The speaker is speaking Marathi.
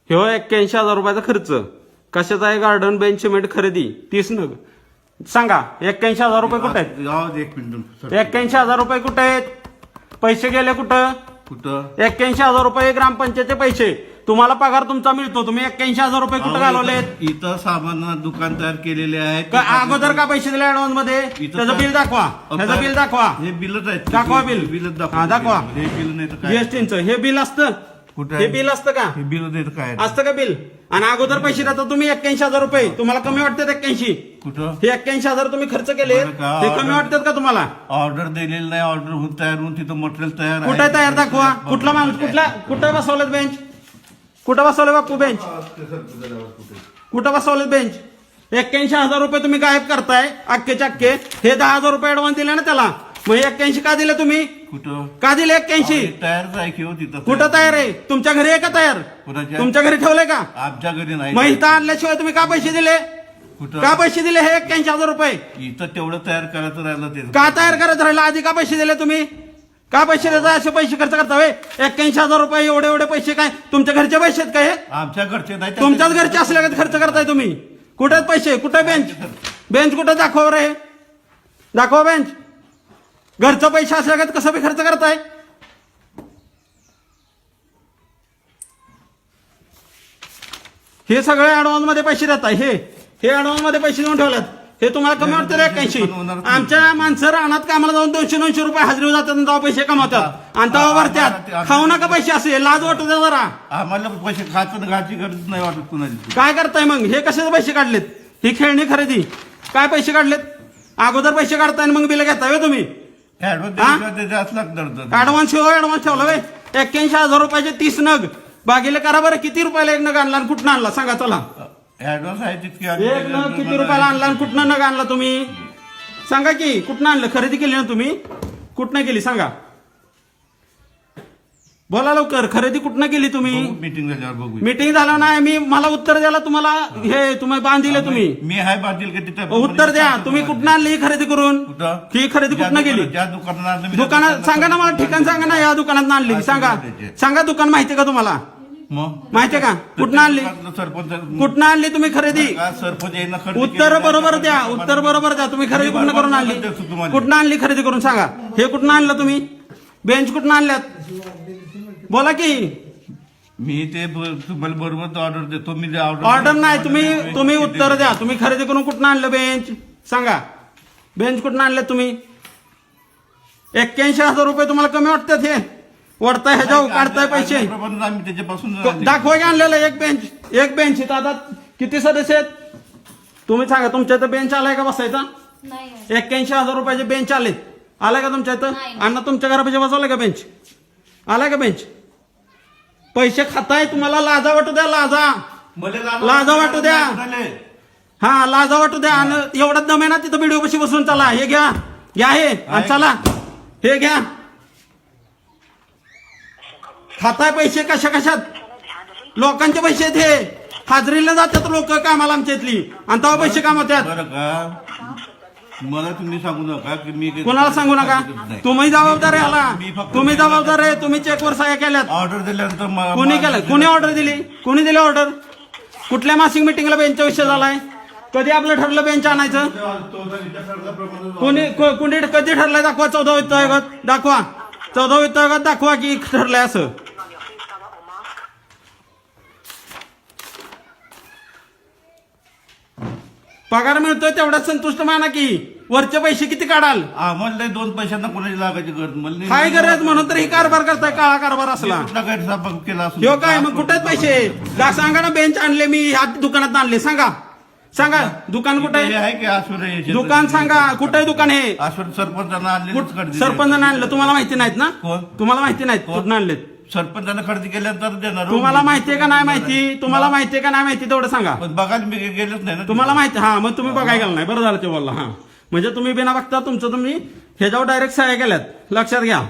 ह्यो 81,000 रुपयाचा खर्च कशाचा आहे? गार्डन बेंच सिमेंट खरेदी 30 नग. सांगा 81,000 रुपये कुठे आहेत? जाऊ दे एक मिनिट. 81,000 रुपये कुठे आहेत? पैसे गेले कुठं? कुठं 81,000 रुपये ग्रामपंचायतचे पैसे. तुम्हाला पगार तुमचा मिळतो, तुम्ही 81,000 रुपये कुठं घालवलेत? इथं सामान दुकान तयार केलेले आहेत. का अगोदर का पैसे दिले ऍडव्हान्स मध्ये? त्याचं बिल दाखवा, त्याचं बिल दाखवा. हे बिलच आहेत. दाखवा बिल. बिलच हा, दाखवा. हे बिल नाही तर काय जीएसटीचं हे बिल असतं? कुठं हे बिल असतं का? हे बिल नाही तर काय असतं का बिल? आणि अगोदर पैसे देता तुम्ही 81,000 रुपये. तुम्हाला कमी वाटतात 81? कुठं हे 81,000 तुम्ही खर्च केले, बरं का? हे कमी वाटतात का तुम्हाला? ऑर्डर दिलेली नाही. ऑर्डर होऊन तयार होऊन तिथं मटेरियल तयार आहे. कुठे तयार दाखवा. कुठला माणूस कुठं बसवलं बेंच? कुठं बसवलं बापू बेंच? कुठं बसवलं बेंच? 81,000 रुपये तुम्ही गायब करताय अख्खेचे अख्खे. हे 10,000 रुपये ऍडव्हान्स दिले ना त्याला. मग 81 का दिले तुम्ही? कुठं का दिले 81? तयारच आहे की हो तिथं. कुठं तयार आहे? तुमच्या घरी आहे का तयार? कुणाच्या? तुमच्या घरी ठेवलंय का? आमच्या घरी मग नाही. इथं आणल्याशिवाय तुम्ही का पैसे दिले? कुठं का पैसे दिले हे 81,000 रुपये? इथं तेवढं तयार करायचं राहिलं ते. का तयार करत राहिला? आधी का पैसे दिले तुम्ही? का पैसे देता? असे पैसे खर्च करता वे? 81,000 रुपये एवढे पैसे काय तुमच्या घरचे पैसे आहेत का हे? आमच्या घरचे नाही. तुमच्याच घरचे असल्या का खर्च करताय तुम्ही? कुठे आहेत पैसे? कुठे बेंच? बेंच कुठे दाखवा रे? दाखवा बेंच. घरचं पैसे असल्या का कसं बी खर्च करताय? हे सगळे ऍडव्हान्स मध्ये पैसे देताय. हे ऍडव्हान्स मध्ये पैसे देऊन ठेवल्यात. हे तुम्हाला कमी वाटतं 81? आमच्या माणसं रानात कामाला जाऊन 200-900 रुपये हजेरी जातात आणि तेव्हा पैसे कमावतात आणि तेव्हा भरतात. खाऊ नका पैसे असे. लाज वाटू द्या जरा. आम्हाला पैसे खायचं घाची गरज नाही वाटत कुणाची. काय करताय मग? हे कशाचे पैसे काढलेत? ही खेळणी खरेदी काय पैसे काढलेत? अगोदर पैसे काढताय आणि मग बिल घेताय व्हय तुम्ही? ऍडव्हान्स ठेवला व्हय? 81,000 रुपयाचे 30 नग. बागेला करा बरं. किती रुपयाला एक नग आणला आणि कुठनं आणला सांगा चला? ऍडव्हान्स आहे तितके एक नग किती रुपयाला आणला आणि कुठनं नग आणला तुम्ही? सांगा की कुठनं आणलं? खरेदी केली ना तुम्ही? कुठनं केली सांगा? बोला लवकर. खरेदी कुठनं केली तुम्ही? मीटिंग झाल्यावर बघू. मीटिंग झालं नाही. मला उत्तर द्यायला तुम्हाला हे तुम्ही बांधिले तुम्ही. मी आहे बांधील का तिथं? उत्तर द्या. तुम्ही कुठनं आणली ही खरेदी करून? कुठं? ही खरेदी कुठनं केली? ज्या दुकानात दुकानात सांगा ना मला. ठिकाण सांगा ना. या दुकानात आणली सांगा. सांगा दुकान माहितीये का तुम्हाला? माहितीये का? कुठनं आणली? सरपंच कुठनं आणली तुम्ही खरेदी? सरपंच उत्तर बरोबर द्या. उत्तर बरोबर द्या. तुम्ही खरेदी कुठनं करून आणली? कुठनं आणली खरेदी करून सांगा? हे कुठनं आणलं तुम्ही? बेंच कुठनं आणल्यात? बोला की. मी ते तुम्हाला बरोबर ऑर्डर देतो. मी ऑर्डर नाही. तुम्ही उत्तर द्या. तुम्ही खरेदी करून कुठनं आणलं बेंच? सांगा. बेंच कुठनं आणलं तुम्ही? 81,000 रुपये तुम्हाला कमी वाटतात? हे वरताय ह्याच्यावर काढताय पैसे. आम्ही त्याच्यापासून दाखवा की आणलेलं एक बेंच इथं. आता किती सदस्य आहेत तुम्ही सांगा? तुमच्या इथं बेंच आलाय का बसायचा? 81,000 रुपयाचे बेंच आलेत. आलाय का तुमच्या इथं? अण्णा तुमच्या घरापाशी बसवलाय का बेंच? आलाय का बेंच? पैसे खाताय. तुम्हाला लाजा वाटू द्या. लाजा वाटू द्या. हा लाजा वाटू द्या. आणि एवढा दम आहे ना तिथं व्हिडिओ कशी बसून चला. हे घ्या हे आणि चला. हे घ्या. खाताय पैसे कशात? लोकांचे पैसे आहेत हे. हाजरीला जातात लोक कामाला आमच्या इथली आणि तेव्हा पैसे कामवतात. बरं का? मला तुम्ही सांगू नका की मी कोणाला सांगू नका. तुम्ही जबाबदार आहे ह्याला. तुम्ही जबाबदार आहे. तुम्ही चेकवर सह्या केल्यात. ऑर्डर दिल्यानंतर कोणी केलं? कोणी ऑर्डर दिली? कोणी दिली ऑर्डर? कुठल्या मासिक मिटिंगला बेंचचा विषय झालाय? कधी आपलं ठरलं बेंच आणायचं? कोणी कधी ठरलंय? दाखवा. 14 वित्त आयोगात दाखवा. 14 वित्त आयोगात दाखवा की ठरलंय असं. पगार मिळतोय तेवढ्याच संतुष्ट माना की. वरचे पैसे किती काढाल? आम्हाला 2 पैशांना कोणाची लागायची गरज मला काय गरज? म्हणून तर ही कारभार करताय. काळा कारभार असला केला असं. ह्यो काय मग? कुठे पैसे? सांगा ना. बेंच आणले मी ह्या दुकानात आणले. सांगा दुकान कुठे आहे की आश्वर? दुकान सांगा. कुठे दुकान हे? आश्वर सरपंचांना आणले. सरपंचांना आणलं. तुम्हाला माहिती नाहीत ना? तुम्हाला माहिती नाहीत कुठून आणलेत? सरपंचांना खरेदी केल्यानंतर देणार. तुम्हाला माहितीये का नाही माहिती? तुम्हाला माहितीये का नाही माहिती तेवढं सांगा. बघायला मी गेलोच नाही ना. तुम्हाला माहिती? हा मग तुम्ही बघायला गेला नाही. बरं झालं ते बोलला. हा म्हणजे तुम्ही बिना बघता तुमचं तुम्ही ह्याच्यावर डायरेक्ट सह्या केल्यात. लक्षात घ्या.